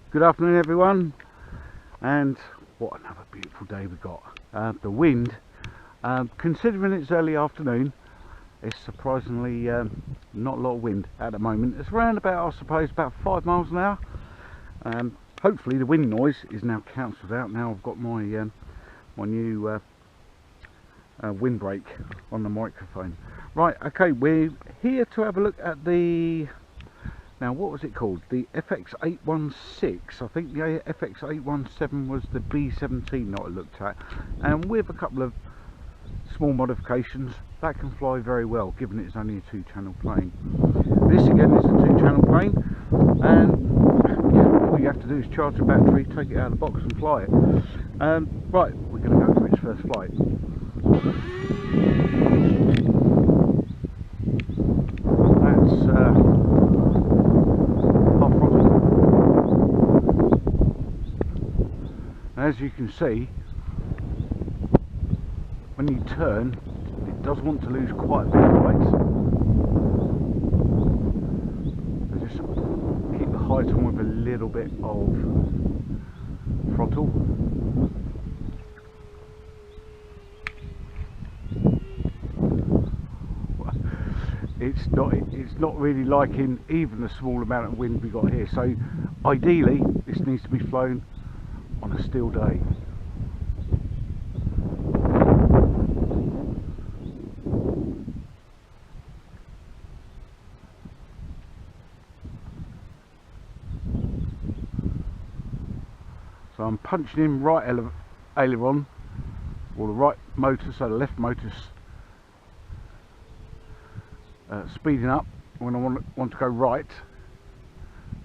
Good afternoon everyone, and what another beautiful day we got. The wind, considering it's early afternoon, it's surprisingly not a lot of wind at the moment. It's around about, I suppose, about 5 miles an hour. Hopefully the wind noise is now cancelled out. Now I've got my my new windbreak on the microphone. Right, okay, we're here to have a look at the, now what was it called? The FX816. I think the FX817 was the B17 that I looked at, and with a couple of small modifications that can fly very well, given it's only a 2-channel plane. This again is a 2-channel plane, and yeah, all you have to do is charge the battery, take it out of the box and fly it. Right, we're going to go for its first flight. That's as you can see, when you turn, it does want to lose quite a bit of height. So just keep the height on with a little bit of throttle. It's not really liking even the small amount of wind we got here. So ideally, this needs to be flown on a still day. So I'm punching in right aileron, or the right motor, so the left motor's speeding up when I want to go right.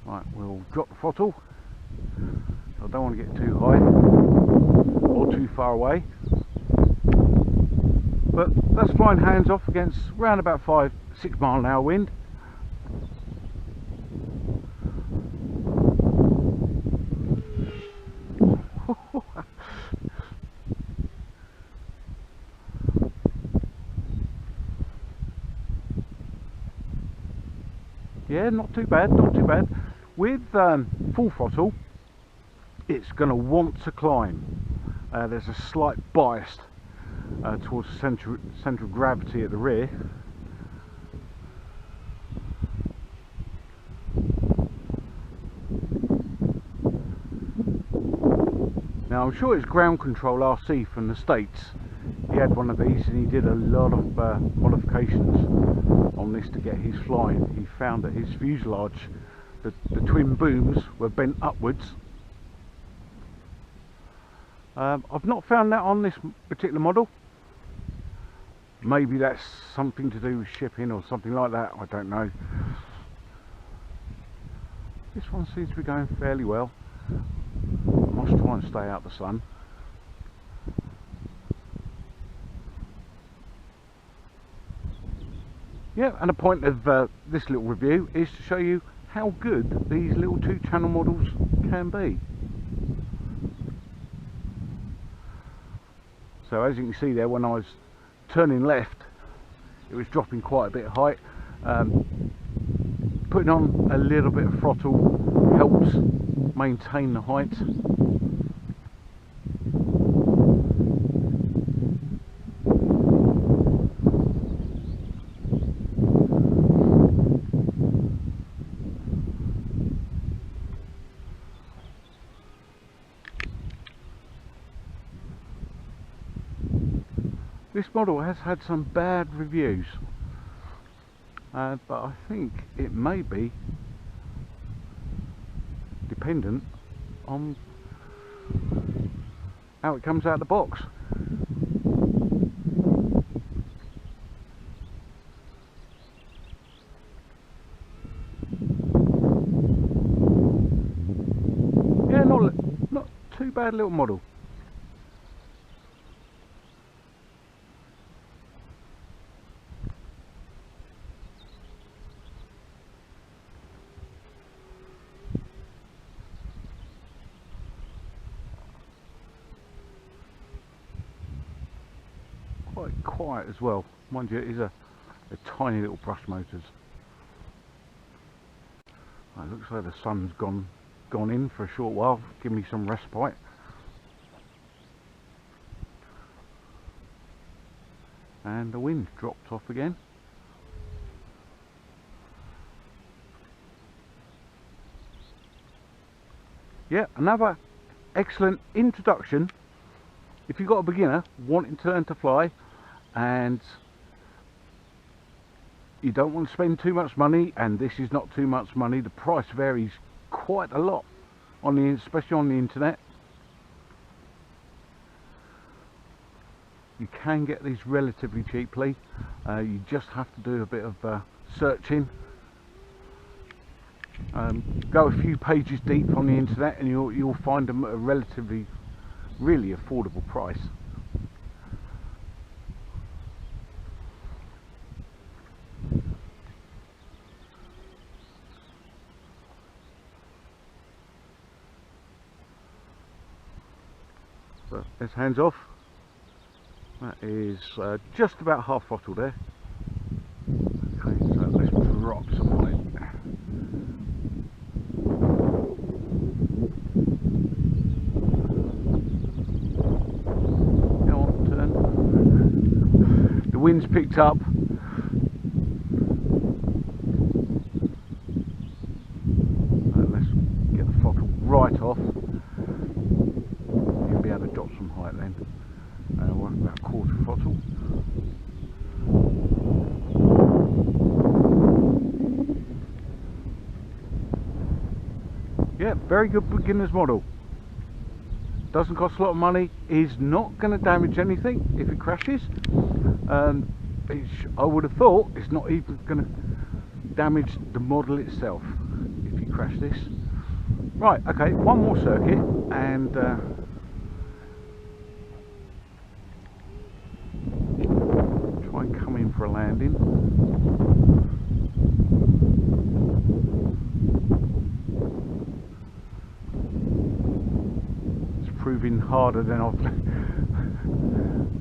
Right, we'll drop the throttle. I don't want to get too high or too far away, but that's flying hands off against around about 5-6 mile an hour wind. Yeah, not too bad, not too bad. With full throttle, it's going to want to climb. There's a slight bias towards the centre of gravity at the rear. Now I'm sure it's ground control RC from the States. He had one of these and he did a lot of modifications on this to get his flying. He found that his fuselage, the twin booms were bent upwards. I've not found that on this particular model. Maybe that's something to do with shipping or something like that, I don't know. This one seems to be going fairly well. I must try and stay out of the sun. Yeah, and the point of this little review is to show you how good these little 2-channel models can be. So as you can see there, when I was turning left, it was dropping quite a bit of height. Putting on a little bit of throttle helps maintain the height. This model has had some bad reviews, but I think it may be dependent on how it comes out of the box. Yeah, not too bad little model. Quite quiet as well, mind you. It is a tiny little brush motors. It looks like the sun's gone gone in for a short while, give me some respite. And the wind dropped off again. Yeah, another excellent introduction if you've got a beginner wanting to learn to fly and you don't want to spend too much money, and this is not too much money. The price varies quite a lot on the, especially on the internet. You can get these relatively cheaply. You just have to do a bit of searching. Go a few pages deep on the internet and you'll find them at a relatively, really affordable price. So let's hands off. That is just about half throttle there. Okay, so let's drop some height. Go on, turn. The wind's picked up. So let's get the throttle right off. You'll be able to drop some height then. We're about a quarter throttle. Yeah, very good beginner's model. Doesn't cost a lot of money. Is not going to damage anything if it crashes. I would have thought it's not even going to damage the model itself if you crash this. Right, okay, one more circuit and try and come in for a landing. It's proving harder than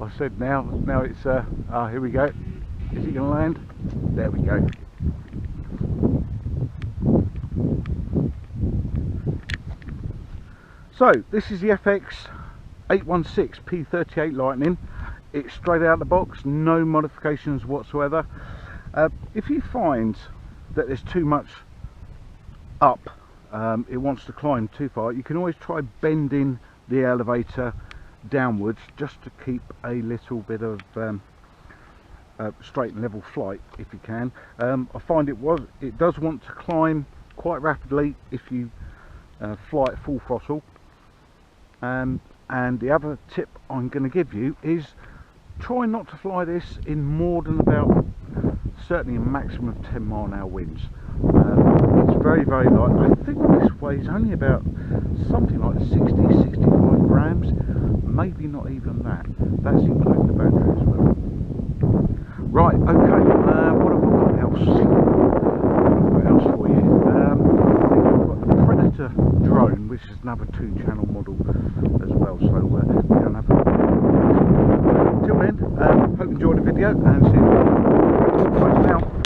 I said. Now it's here we go. Is it going to land? There we go. So this is the FX816 P38 Lightning. It's straight out of the box, no modifications whatsoever. If you find that there's too much up, it wants to climb too far, you can always try bending the elevator downwards just to keep a little bit of straight and level flight if you can. I find it does want to climb quite rapidly if you fly at full throttle. And the other tip I'm going to give you is try not to fly this in more than about, certainly a maximum of 10 mile/h winds. It's very, very light. I think this weighs only about something like 60-65 grams, maybe not even that. That's including the battery as well. Right, okay, what have I got else? What else for you? I think I've got the Predator drone, which is another 2-channel model as well, so we don't have till then, hope you enjoyed the video and see you. Bye for now.